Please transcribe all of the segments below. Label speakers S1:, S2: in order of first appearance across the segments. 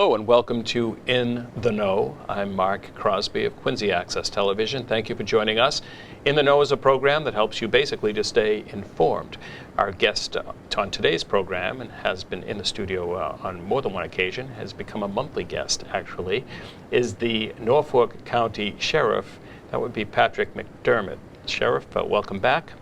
S1: Hello and welcome to In the Know. I'm Mark Crosby of Quincy Access Television. Thank you for joining us. In the Know is a program that helps you basically to stay informed. Our guest on today's program, and has been in the studio on more than one occasion, has become a monthly guest actually, is the Norfolk County Sheriff. That would be Patrick McDermott. Sheriff, welcome back.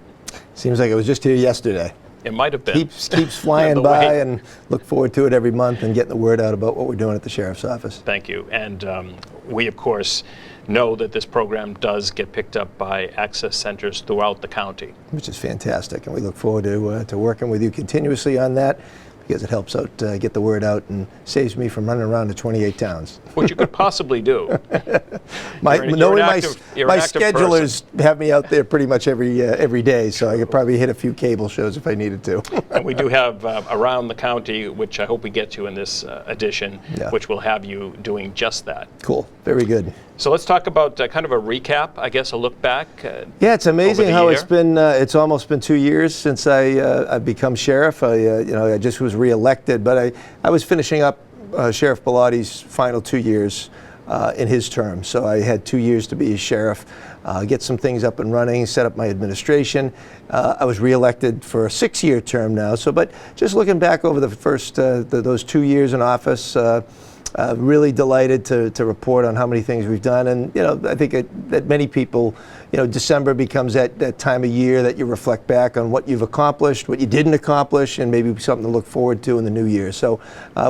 S2: Seems like I was just here yesterday.
S1: It might have been.
S2: Keeps flying by, and look forward to it every month and getting the word out about what we're doing at the Sheriff's Office.
S1: Thank you. And we, of course, know that this program does get picked up by access centers throughout the county.
S2: Which is fantastic, and we look forward to working with you continuously on that, because it helps out get the word out and saves me from running around to 28 towns.
S1: Which you could possibly do.
S2: My
S1: schedulers
S2: person. Have me out there pretty much every day, so I could probably hit a few cable shows if I needed to.
S1: And we do have Around the County, which I hope we get to in this edition, which will have you doing just that.
S2: Cool. Very good.
S1: So let's talk about kind of a recap, I guess, a look back.
S2: Yeah, it's amazing how it's been. It's almost been 2 years since I've become sheriff. I just was reelected, but I was finishing up Sheriff Bellatti's final 2 years in his term. So I had 2 years to be a sheriff, get some things up and running, set up my administration. I was reelected for a 6-year term now. So, but just looking back over the first those 2 years in office. Really delighted to report on how many things we've done, and I think that many people, December becomes that time of year that you reflect back on what you've accomplished, what you didn't accomplish, and maybe something to look forward to in the new year. So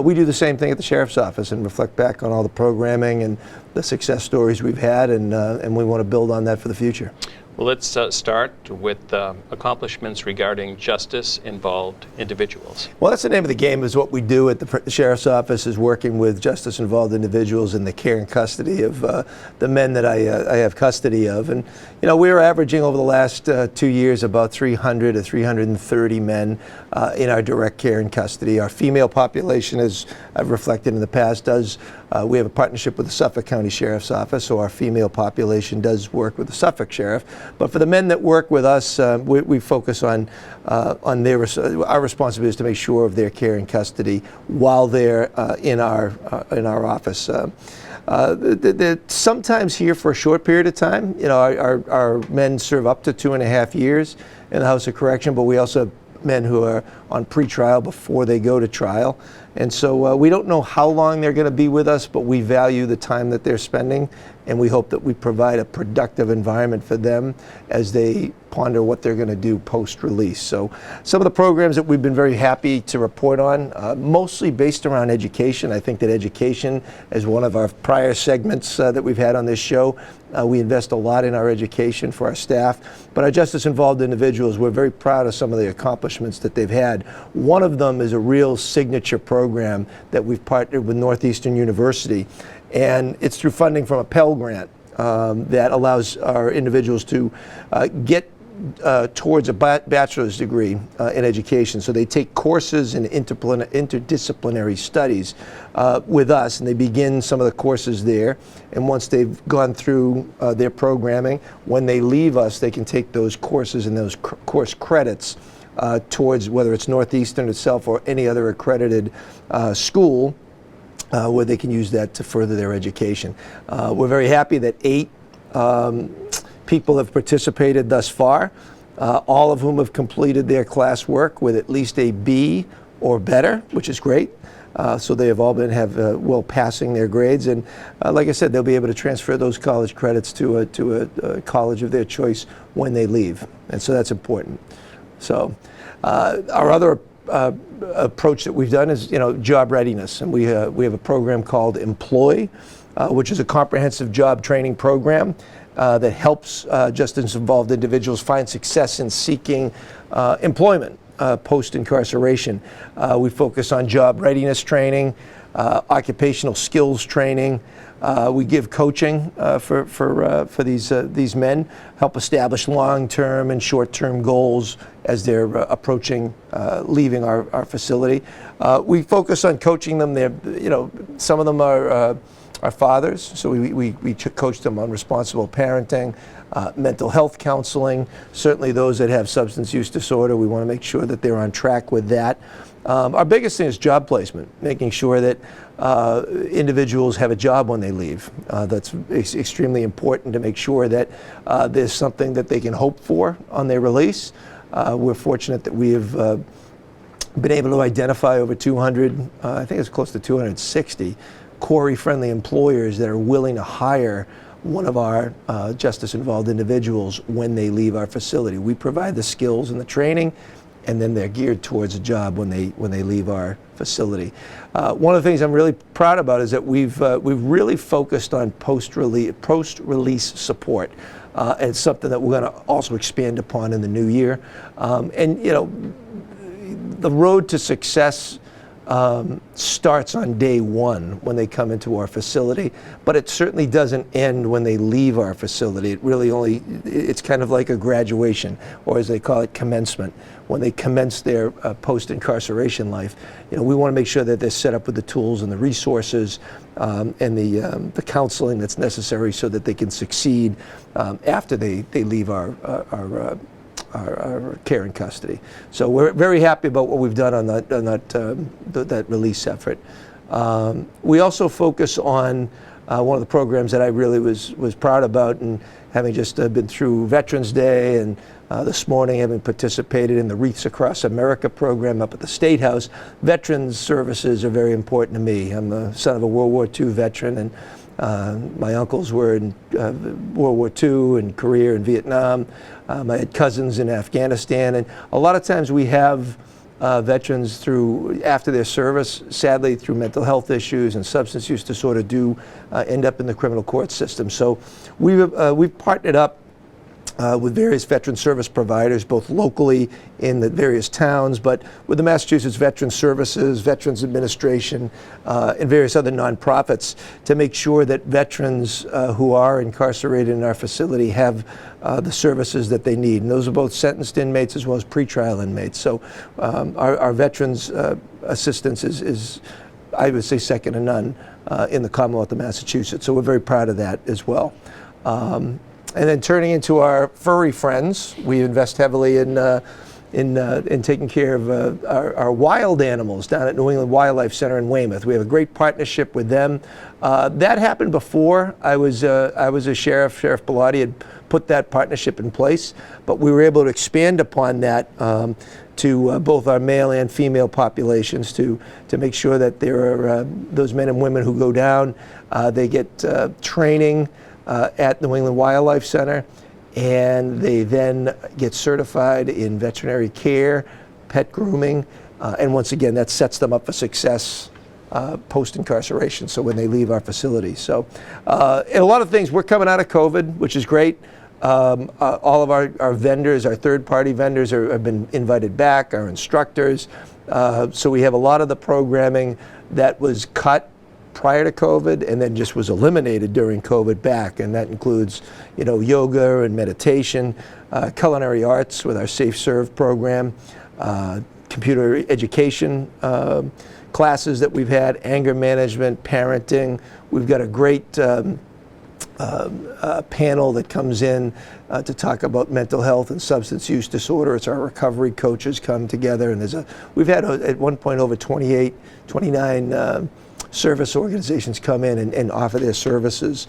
S2: we do the same thing at the Sheriff's Office and reflect back on all the programming and the success stories we've had, and we want to build on that for the future.
S1: Well, let's start with accomplishments regarding justice-involved individuals.
S2: Well, that's the name of the game, is what we do at the Sheriff's Office, is working with justice-involved individuals in the care and custody of the men that I have custody of. And, we're averaging over the last 2 years about 300 to 330 men in our direct care and custody. Our female population, as I've reflected in the past, we have a partnership with the Suffolk County Sheriff's Office, so our female population does work with the Suffolk Sheriff. But for the men that work with us, we focus on our responsibility is to make sure of their care and custody while they're in our office. They're sometimes here for a short period of time. Our men serve up to 2.5 years in the House of Correction, but we also have men who are on pretrial before they go to trial. And so we don't know how long they're going to be with us, but we value the time that they're spending, and we hope that we provide a productive environment for them as they ponder what they're going to do post-release. So some of the programs that we've been very happy to report on, mostly based around education. I think that education is one of our prior segments that we've had on this show. We invest a lot in our education for our staff, but our justice-involved individuals, we're very proud of some of the accomplishments that they've had. One of them is a real signature program that we've partnered with Northeastern University, and it's through funding from a Pell Grant that allows our individuals to get towards a bachelor's degree in education. So they take courses in interdisciplinary studies with us, and they begin some of the courses there. And once they've gone through their programming, when they leave us, they can take those courses and those course credits towards whether it's Northeastern itself or any other accredited school where they can use that to further their education. We're very happy that 8 people have participated thus far, all of whom have completed their classwork with at least a B or better, which is great. So they have all have well passing their grades, and like I said, they'll be able to transfer those college credits to a college of their choice when they leave, and so that's important. So our other approach that we've done is job readiness, and we have a program called Employ, which is a comprehensive job training program that helps justice-involved individuals find success in seeking employment post-incarceration. We focus on job readiness training, occupational skills training. We give coaching for these men, help establish long-term and short-term goals as they're approaching leaving our facility. We focus on coaching them. Some of them are fathers, so we coach them on responsible parenting, mental health counseling. Certainly those that have substance use disorder, we want to make sure that they're on track with that. Our biggest thing is job placement, making sure that individuals have a job when they leave. That's extremely important to make sure that there's something that they can hope for on their release. We're fortunate that we have been able to identify over 200, I think it's close to 260, CORI-friendly employers that are willing to hire one of our justice-involved individuals when they leave our facility. We provide the skills and the training, and then they're geared towards a job when they leave our facility. One of the things I'm really proud about is that we've really focused on post-release support. It's something that we're going to also expand upon in the new year. And you know, the road to success starts on day one when they come into our facility, but it certainly doesn't end when they leave our facility. It really it's kind of like a graduation, or as they call it, commencement. When they commence their post-incarceration life, you know, we want to make sure that they're set up with the tools and the resources and the counseling that's necessary so that they can succeed after they leave our care and custody. So we're very happy about what we've done on that release effort. We also focus on one of the programs that I really was proud about, and having just been through Veterans Day, and this morning having participated in the Wreaths Across America program up at the State House. Veterans services are very important to me. I'm the son of a World War II veteran, and my uncles were in World War II and Korea and Vietnam. I had cousins in Afghanistan, and a lot of times we have veterans after their service, sadly through mental health issues and substance use disorder, do end up in the criminal court system. So we've partnered up with various veteran service providers, both locally in the various towns, but with the Massachusetts Veteran Services, Veterans Administration, and various other nonprofits to make sure that veterans who are incarcerated in our facility have the services that they need. And those are both sentenced inmates as well as pretrial inmates. So our veterans assistance is, I would say, second to none in the Commonwealth of Massachusetts. So we're very proud of that as well. And then turning into our furry friends, we invest heavily in taking care of our wild animals down at New England Wildlife Center in Weymouth. We have a great partnership with them. That happened before I was a sheriff. Sheriff Bellotti had put that partnership in place, but we were able to expand upon that to both our male and female populations to make sure that there are those men and women who go down, they get training at New England Wildlife Center, and they then get certified in veterinary care, pet grooming, and once again, that sets them up for success post-incarceration, so when they leave our facility. So and a lot of things, we're coming out of COVID, which is great. All of our vendors, our third-party vendors have been invited back, our instructors. So we have a lot of the programming that was cut prior to COVID and then just was eliminated during COVID back, and that includes, you know, yoga and meditation, culinary arts with our Safe Serve program, computer education classes that we've had, anger management, parenting. We've got a great panel that comes in to talk about mental health and substance use disorder. It's our recovery coaches come together, and we've had at one point over 29 service organizations come in and offer their services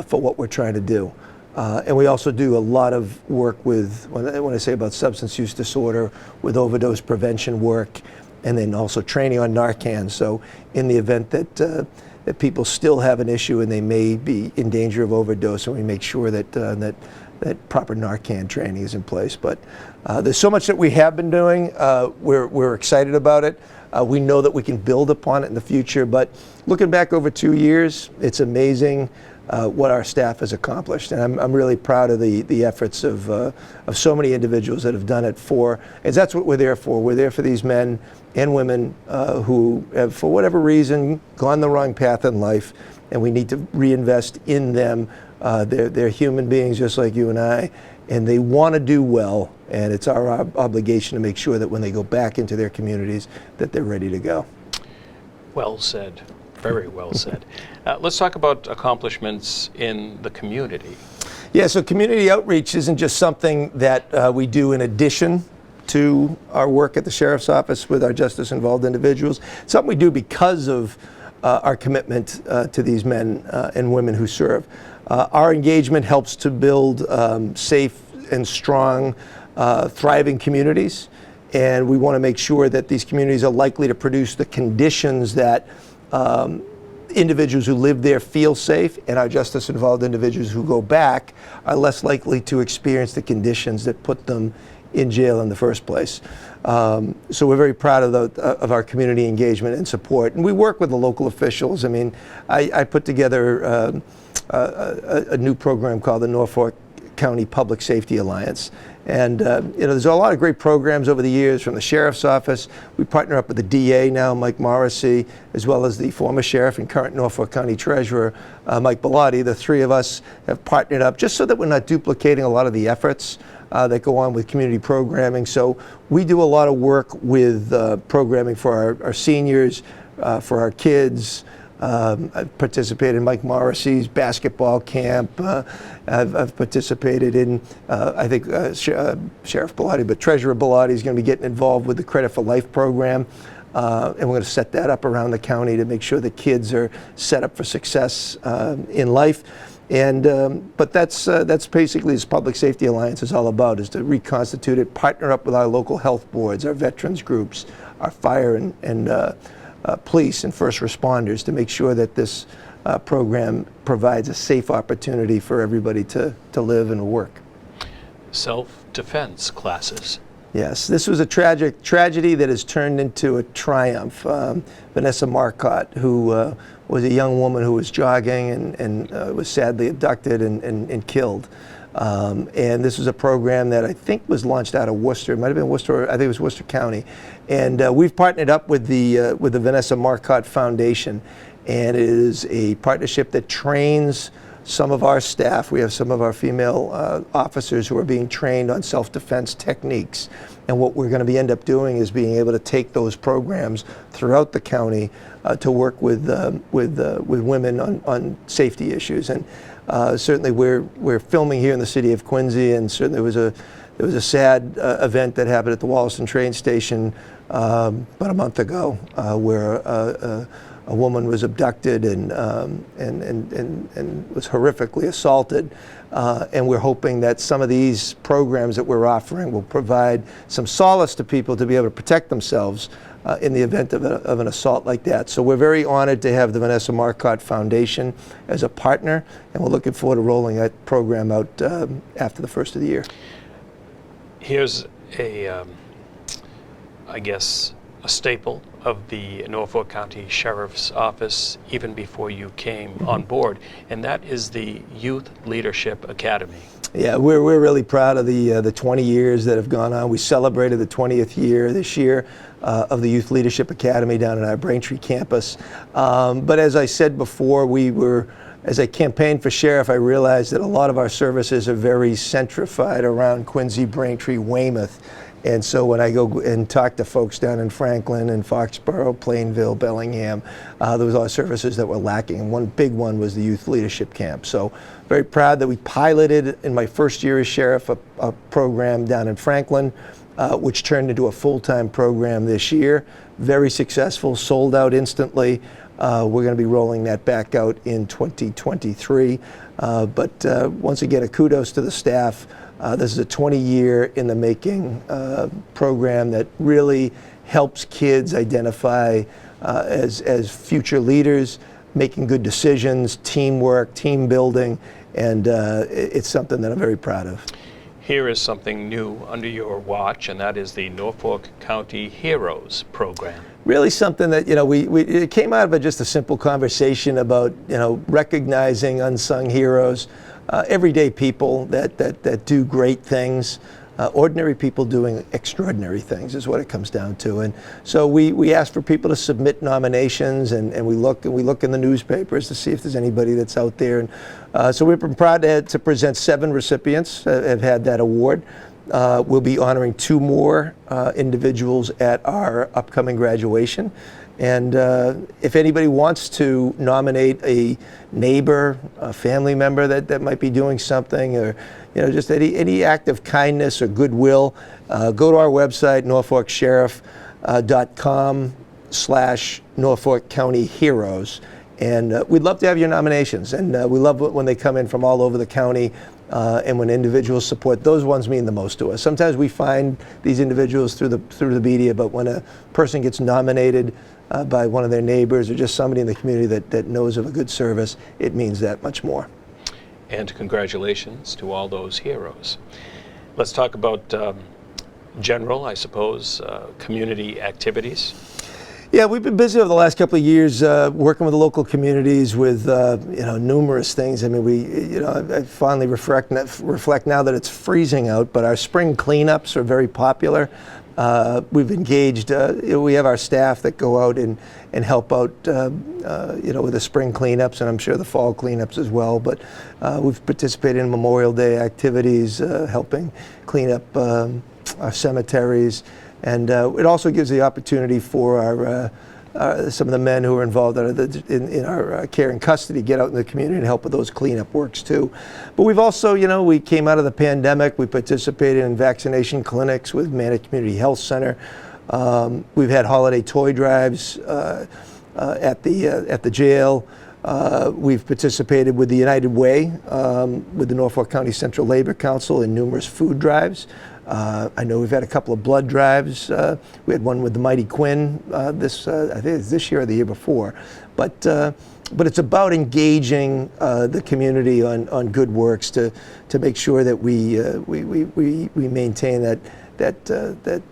S2: for what we're trying to do. And we also do a lot of work with, when I say about substance use disorder, with overdose prevention work, and then also training on Narcan. So in the event that people still have an issue and they may be in danger of overdose, and we make sure that that proper Narcan training is in place. But there's so much that we have been doing. We're excited about it. We know that we can build upon it in the future, but looking back over 2 years, it's amazing what our staff has accomplished, and I'm really proud of the efforts of so many individuals that have done it and that's what we're there for. We're there for these men and women who have, for whatever reason, gone the wrong path in life, and we need to reinvest in them. They're human beings just like you and I, and they want to do well, and it's our obligation to make sure that when they go back into their communities that they're ready to go.
S1: Well said. Very well said. Let's talk about accomplishments in the community.
S2: Yeah, so community outreach isn't just something that we do in addition to our work at the Sheriff's Office with our justice-involved individuals. Something we do because of our commitment to these men and women who serve. Our engagement helps to build safe and strong, thriving communities, and we want to make sure that these communities are likely to produce the conditions that individuals who live there feel safe, and our justice-involved individuals who go back are less likely to experience the conditions that put them in jail in the first place. So we're very proud of our community engagement and support, and we work with the local officials. I mean, I put together a new program called the Norfolk County Public Safety Alliance. And there's a lot of great programs over the years from the Sheriff's Office. We partner up with the DA now, Mike Morrissey, as well as the former Sheriff and current Norfolk County Treasurer, Mike Bellotti. The three of us have partnered up just so that we're not duplicating a lot of the efforts that go on with community programming. So we do a lot of work with programming for our seniors, for our kids. I've participated in Mike Morrissey's basketball camp. I've participated in, I think, Sheriff Bellotti, but Treasurer Bellotti is going to be getting involved with the Credit for Life program. And we're going to set that up around the county to make sure the kids are set up for success in life. And but that's basically this Public Safety Alliance is all about, is to reconstitute it, partner up with our local health boards, our veterans groups, our fire and police and first responders to make sure that this program provides a safe opportunity for everybody to live and work.
S1: Self-defense classes.
S2: Yes, this was a tragedy that has turned into a triumph. Vanessa Marcotte, who was a young woman who was jogging and was sadly abducted and killed. And this was a program that I think was launched out of Worcester. It might have been Worcester. I think it was Worcester County. And we've partnered up with the Vanessa Marcotte Foundation, and it is a partnership that trains some of our staff. We have some of our female officers who are being trained on self-defense techniques. And what we're going to end up doing is being able to take those programs throughout the county to work with women on safety issues. And certainly we're filming here in the city of Quincy, and certainly there was a sad event that happened at the Wollaston train station about a month ago, where a woman was abducted and was horrifically assaulted. And we're hoping that some of these programs that we're offering will provide some solace to people to be able to protect themselves in the event of an assault like that. So we're very honored to have the Vanessa Marcotte Foundation as a partner, and we're looking forward to rolling that program out after the first of the year.
S1: Here's I guess, a staple of the Norfolk County Sheriff's Office even before you came on board, and that is the Youth Leadership Academy. Yeah,
S2: we're really proud of the 20 years that have gone on. We celebrated the 20th year this year of the Youth Leadership Academy down at our Braintree campus. But as I said before, as I campaigned for sheriff, I realized that a lot of our services are very centrified around Quincy, Braintree, Weymouth. And so when I go and talk to folks down in Franklin and Foxborough, Plainville, Bellingham, there was a lot of services that were lacking. And one big one was the Youth Leadership Camp. So very proud that we piloted in my first year as sheriff a program down in Franklin, which turned into a full-time program this year. Very successful, sold out instantly. We're going to be rolling that back out in 2023. But once again, a kudos to the staff. This is a 20-year in the making program that really helps kids identify as future leaders, making good decisions, teamwork, team building, and it's something that I'm very proud of.
S1: Here is something new under your watch, and that is the Norfolk County Heroes program.
S2: Really something that, it came out of just a simple conversation about, recognizing unsung heroes, everyday people that do great things, ordinary people doing extraordinary things is what it comes down to. And so we ask for people to submit nominations, and we look in the newspapers to see if there's anybody that's out there. And so we've been proud to present 7 recipients have had that award. We'll be honoring 2 more individuals at our upcoming graduation. And if anybody wants to nominate a neighbor, a family member that might be doing something, or just any act of kindness or goodwill, go to our website, norfolksheriff.com/Norfolk County Heroes. And we'd love to have your nominations. And we love when they come in from all over the county. And when individuals support, those ones mean the most to us. Sometimes we find these individuals through the media, but when a person gets nominated by one of their neighbors or just somebody in the community that knows of a good service, it means that much more.
S1: And congratulations to all those heroes. Let's talk about general, I suppose, community activities.
S2: Yeah, we've been busy over the last couple of years working with the local communities with numerous things. I mean, I finally reflect now that it's freezing out, but our spring cleanups are very popular. We've engaged, we have our staff that go out and help out, with the spring cleanups, and I'm sure the fall cleanups as well. But we've participated in Memorial Day activities, helping clean up our cemeteries. And it also gives the opportunity for some of the men who are involved in our care and custody get out in the community and help with those cleanup works too. But we've also, we came out of the pandemic. We participated in vaccination clinics with Manatee Community Health Center. We've had holiday toy drives at the jail. We've participated with the United Way, with the Norfolk County Central Labor Council in numerous food drives. I know we've had a couple of blood drives. We had one with the Mighty Quinn I think it's this year or the year before. But it's about engaging the community on good works to make sure that we maintain that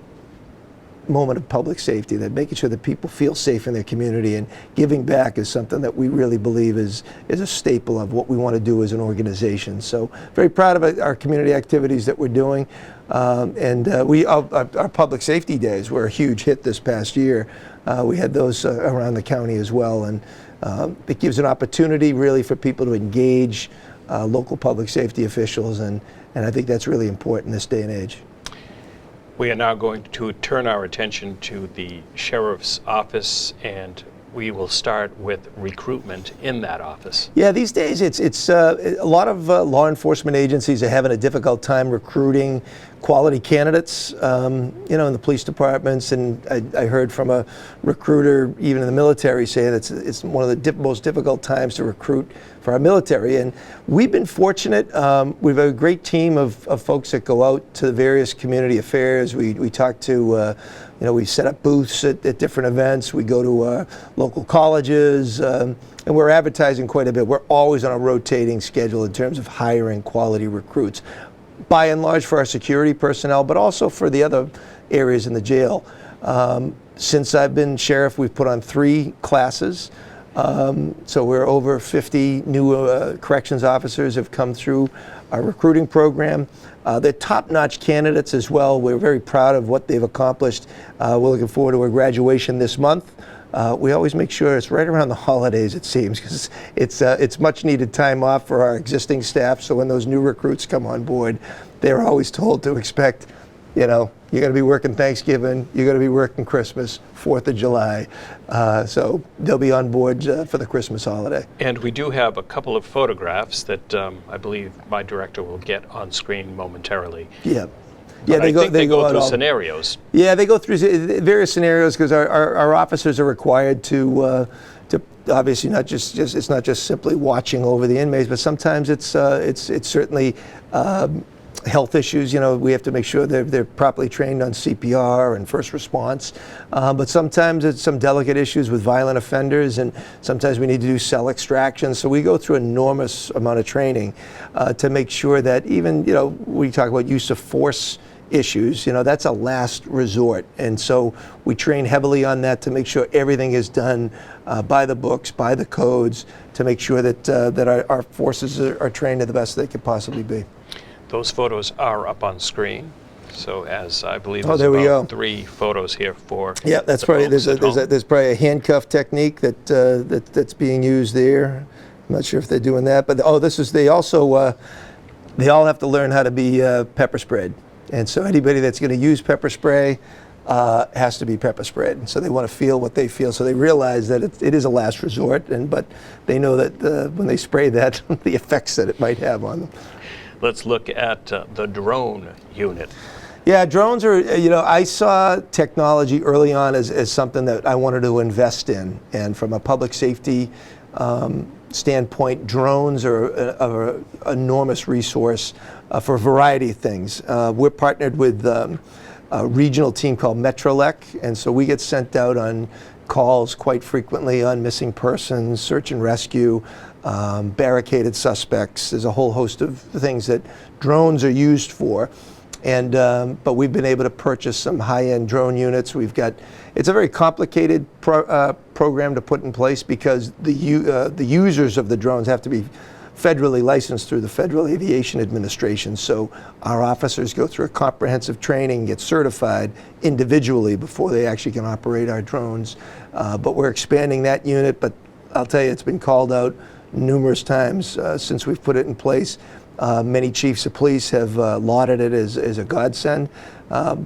S2: moment of public safety, that making sure that people feel safe in their community, and giving back is something that we really believe is a staple of what we want to do as an organization. So very proud of our community activities that we're doing. Our public safety days were a huge hit this past year. We had those around the county as well, and it gives an opportunity really for people to engage local public safety officials, and I think that's really important in this day and age.
S1: We are now going to turn our attention to the sheriff's office, and we will start with recruitment in that office.
S2: Yeah, these days it's a lot of law enforcement agencies are having a difficult time recruiting quality candidates, in the police departments. And I heard from a recruiter, even in the military, say that it's one of the most difficult times to recruit for our military. And we've been fortunate. We've a great team of folks that go out to the various community affairs. We talk to, we set up booths at different events. We go to local colleges, and we're advertising quite a bit. We're always on a rotating schedule in terms of hiring quality recruits, by and large for our security personnel, but also for the other areas in the jail. Since I've been sheriff, we've put on 3 classes. So we're over 50 new corrections officers have come through our recruiting program. They're top-notch candidates as well. We're very proud of what they've accomplished. We're looking forward to a graduation this month. We always make sure it's right around the holidays, it seems, because it's much needed time off for our existing staff. So when those new recruits come on board, they're always told to expect, you're going to be working Thanksgiving, you're going to be working Christmas, 4th of July. So they'll be on board for the Christmas holiday.
S1: And we do have a couple of photographs that I believe my director will get on screen momentarily.
S2: Yeah.
S1: Yeah, they go through scenarios.
S2: Yeah, they go through various scenarios because our officers are required to obviously it's not just simply watching over the inmates, but sometimes it's certainly health issues. We have to make sure they're properly trained on CPR and first response. But sometimes it's some delicate issues with violent offenders, and sometimes we need to do cell extraction. So we go through an enormous amount of training to make sure that even, we talk about use of force issues, that's a last resort. And so we train heavily on that to make sure everything is done by the books, by the codes, to make sure that our forces are trained to the best they could possibly be.
S1: Those photos are up on screen. So as I believe
S2: there
S1: there's
S2: we
S1: about
S2: go.
S1: 3 photos here for
S2: Yeah, that's probably there's probably a handcuff technique that's being used there. I'm not sure if they're doing that, but they all have to learn how to be pepper sprayed. And so anybody that's going to use pepper spray, has to be pepper sprayed. And so they want to feel what they feel. So they realize that it is a last resort, but they know that when they spray that, the effects that it might have on them.
S1: Let's look at the drone unit.
S2: Yeah, drones are, I saw technology early on as something that I wanted to invest in. And from a public safety standpoint, drones are an enormous resource for a variety of things. We're partnered with a regional team called Metrolec, and so we get sent out on calls quite frequently on missing persons, search and rescue, barricaded suspects. There's a whole host of things that drones are used for. And but we've been able to purchase some high-end drone units. It's a very complicated program to put in place because the users of the drones have to be federally licensed through the Federal Aviation Administration. So our officers go through a comprehensive training, get certified individually before they actually can operate our drones. But we're expanding that unit. But I'll tell you, it's been called out numerous times since we've put it in place. Many chiefs of police have lauded it as a godsend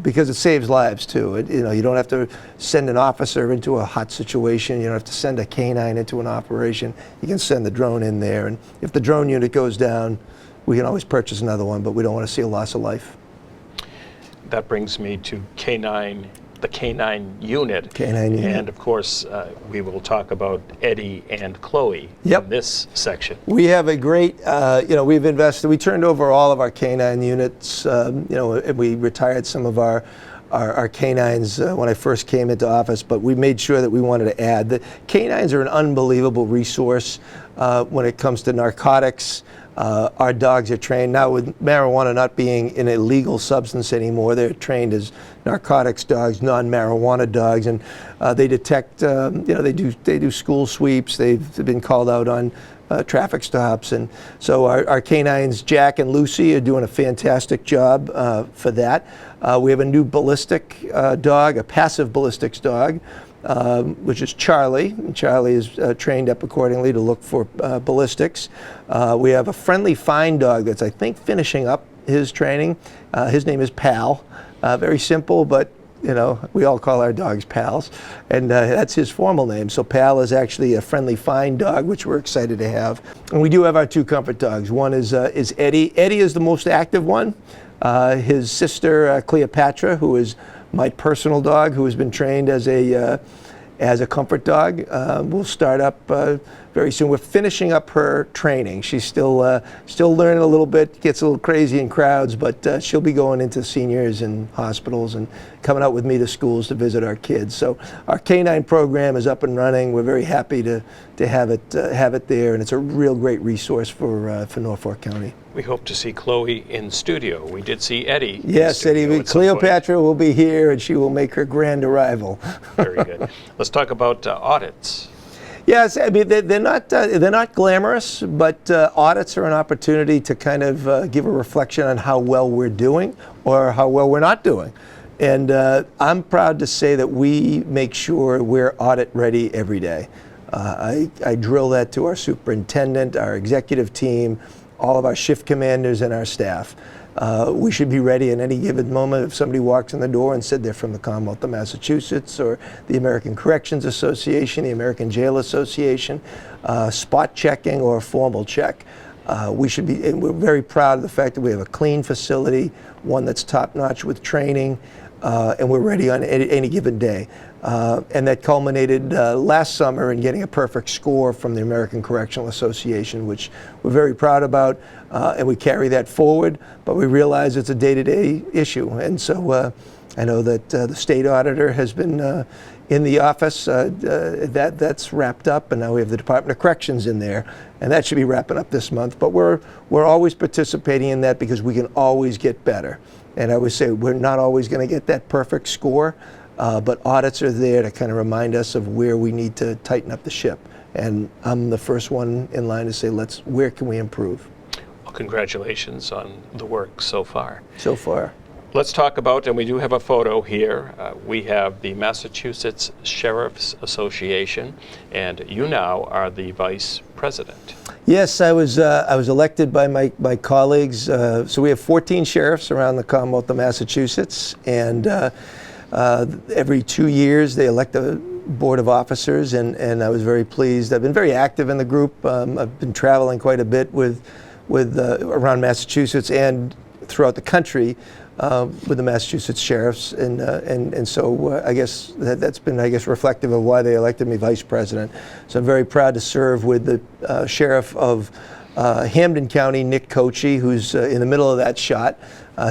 S2: because it saves lives too. You don't have to send an officer into a hot situation. You don't have to send a canine into an operation. You can send the drone in there, and if the drone unit goes down, we can always purchase another one, but we don't want to see a loss of life.
S1: That brings me to the K9 unit.
S2: K9 unit.
S1: And of course, we will talk about Eddie and Chloe in this section.
S2: We have a great, we've invested, we turned over all of our K9 units, and we retired some of our canines when I first came into office, but we made sure that we wanted to add. The canines are an unbelievable resource when it comes to narcotics. Our dogs are trained now with marijuana not being an illegal substance anymore. They're trained as narcotics dogs, non-marijuana dogs, and they detect. They do school sweeps. They've been called out on traffic stops, and so our canines, Jack and Lucy, are doing a fantastic job for that. We have a new ballistic dog, a passive ballistics dog. Which is Charlie. And Charlie is trained up accordingly to look for ballistics. We have a friendly fine dog that's, I think, finishing up his training. His name is Pal. Very simple, but we all call our dogs pals, and that's his formal name. So Pal is actually a friendly fine dog, which we're excited to have. And we do have our two comfort dogs. One is Eddie. Eddie is the most active one. His sister Cleopatra, who is my personal dog, who has been trained as a comfort dog, will start up very soon. We're finishing up her training. She's still learning a little bit, gets a little crazy in crowds, but she'll be going into seniors and hospitals and coming out with me to schools to visit our kids. So our K9 program is up and running. We're very happy to have it there, and it's a real great resource for Norfolk County.
S1: We hope to see Chloe in studio. We did see Eddie.
S2: Yes, Eddie. Cleopatra will be here, and she will make her grand arrival.
S1: Very good. Let's talk about audits.
S2: Yes, I mean they're not glamorous, but audits are an opportunity to kind of give a reflection on how well we're doing or how well we're not doing. And I'm proud to say that we make sure we're audit ready every day. I drill that to our superintendent, our executive team, all of our shift commanders, and our staff. We should be ready at any given moment if somebody walks in the door and said they're from the Commonwealth of Massachusetts or the American Corrections Association, the American Jail Association, spot checking or formal check. We should be, and we're very proud of the fact that we have a clean facility, one that's top-notch with training, and we're ready on any given day. And that culminated last summer in getting a perfect score from the American Correctional Association, which we're very proud about, and we carry that forward, but we realize it's a day-to-day issue. And so I know that the state auditor has been in the office. That's wrapped up, and now we have the Department of Corrections in there, and that should be wrapping up this month. But we're always participating in that because we can always get better. And I always say we're not always going to get that perfect score, but audits are there to kind of remind us of where we need to tighten up the ship. And I'm the first one in line to say, where can we improve?
S1: Well, congratulations on the work so far.
S2: So far.
S1: Let's talk about, and we do have a photo here, we have the Massachusetts Sheriff's Association, and you now are the vice president.
S2: Yes, I was elected by my colleagues. So we have 14 sheriffs around the Commonwealth of Massachusetts, and Every 2 years, they elect a board of officers, and I was very pleased. I've been very active in the group. I've been traveling quite a bit with around Massachusetts and throughout the country with the Massachusetts sheriffs, and so I guess that's been, I guess, reflective of why they elected me vice president. So I'm very proud to serve with the sheriff of Hampden County, Nick Cochi, who's in the middle of that shot.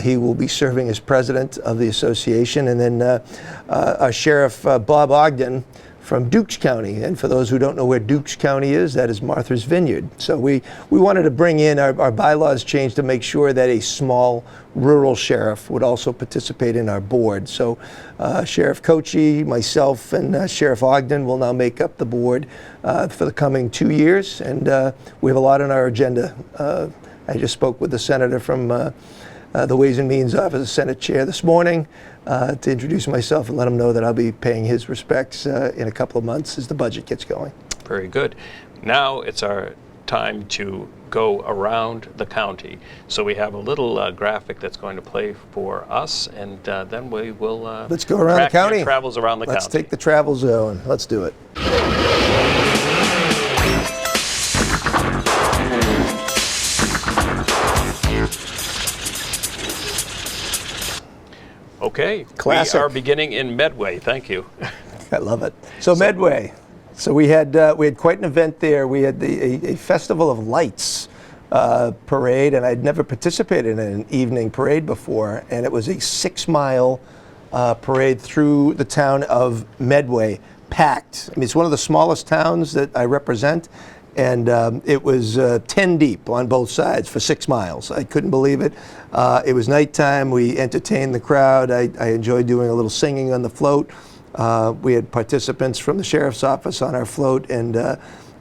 S2: He will be serving as president of the association, and then our sheriff Bob Ogden from Dukes County. And for those who don't know where Dukes County is, that is Martha's Vineyard. So we wanted to bring in, our bylaws changed to make sure that a small rural sheriff would also participate in our board. So Sheriff Cochi, myself, and Sheriff Ogden will now make up the board for the coming 2 years. And we have a lot on our agenda. I just spoke with the senator from the Ways and Means Office, the Senate Chair, this morning to introduce myself and let him know that I'll be paying his respects in a couple of months as the budget gets going.
S1: Very good. Now it's our time to go around the county. So we have a little graphic that's going to play for us, and then we will
S2: let's go around the county.
S1: Travels around the county.
S2: Let's take the travel zone. Let's do it.
S1: Okay,
S2: Classic.
S1: We are beginning in Medway. Thank you.
S2: I love it. So Medway. So we had quite an event there. We had a Festival of Lights parade, and I'd never participated in an evening parade before, and it was a 6-mile parade through the town of Medway, packed. I mean, it's one of the smallest towns that I represent, and it was 10 deep on both sides for 6 miles. I couldn't believe it. It was nighttime. We entertained the crowd. I enjoyed doing a little singing on the float. We had participants from the sheriff's office on our float, and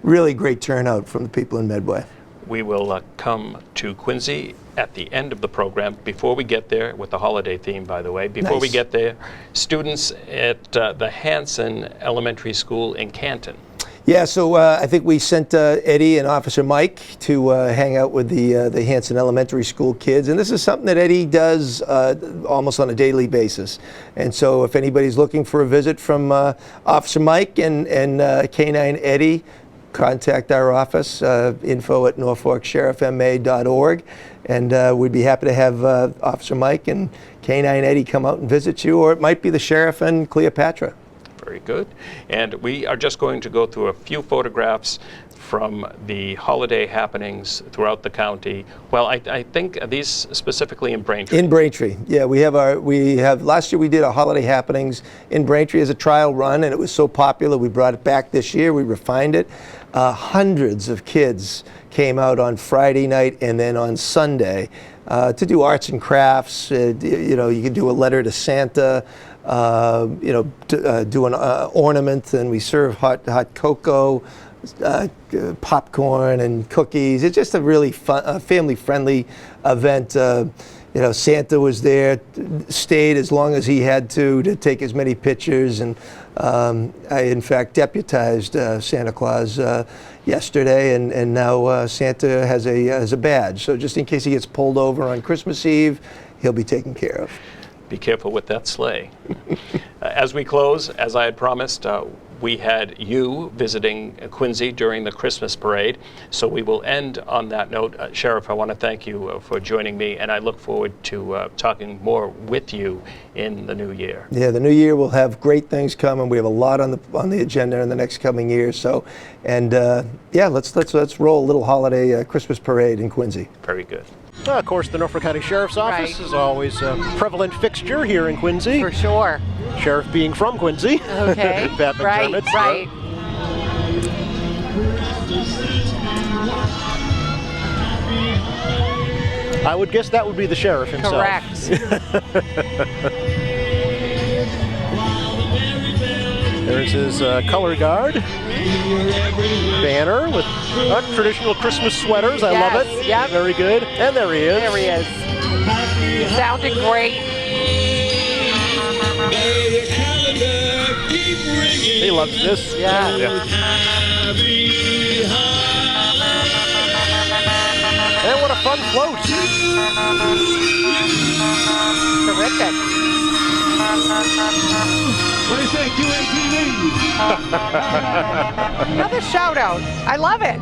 S2: really great turnout from the people in Medway.
S1: We will come to Quincy at the end of the program. Before we get there, with the holiday theme, by the way, before we get there, students at the Hanson Elementary School in Canton.
S2: Yeah, so I think we sent Eddie and Officer Mike to hang out with the Hanson Elementary School kids, and this is something that Eddie does almost on a daily basis. And so if anybody's looking for a visit from Officer Mike and K9 Eddie, contact our office, info@norfolksheriffma.org, and we'd be happy to have Officer Mike and K9 Eddie come out and visit you, or it might be the sheriff and Cleopatra.
S1: Very good. And we are just going to go through a few photographs from the holiday happenings throughout the county. Well, I think these specifically in Braintree.
S2: In Braintree, yeah. We have last year we did our holiday happenings in Braintree as a trial run, and it was so popular we brought it back this year. We refined it. Hundreds of kids came out on Friday night and then on Sunday to do arts and crafts. You know, you could do a letter to Santa. Do an ornament, and we serve hot cocoa, popcorn, and cookies. It's just a really fun, family-friendly event. Santa was there, stayed as long as he had to take as many pictures, and I, in fact, deputized Santa Claus yesterday, and now Santa has a badge. So just in case he gets pulled over on Christmas Eve, he'll be taken care of.
S1: Be careful with that sleigh. As we close, as I had promised, we had you visiting Quincy during the Christmas parade, so we will end on that note. Sheriff, I want to thank you for joining me, and I look forward to talking more with you in the new year.
S2: Yeah, the new year will have great things coming. We have a lot on the agenda in the next coming year. So, and yeah, let's roll a little holiday Christmas parade in Quincy.
S1: Very good.
S3: Of course, the Norfolk County Sheriff's Office is always a prevalent fixture here in Quincy.
S4: For sure.
S3: Sheriff being from Quincy.
S4: Okay.
S3: Pat McDermott.
S4: Right.
S3: I would guess that would be the sheriff himself.
S4: Correct.
S3: There's his color guard banner with traditional Christmas sweaters. I love it.
S4: Yep.
S3: Very good. And there he is.
S4: There he is. Sounding great.
S3: He loves this.
S4: Yeah.
S3: And what a fun float.
S4: Terrific.
S5: What do you say, QATV?
S4: Another shout out. I love it.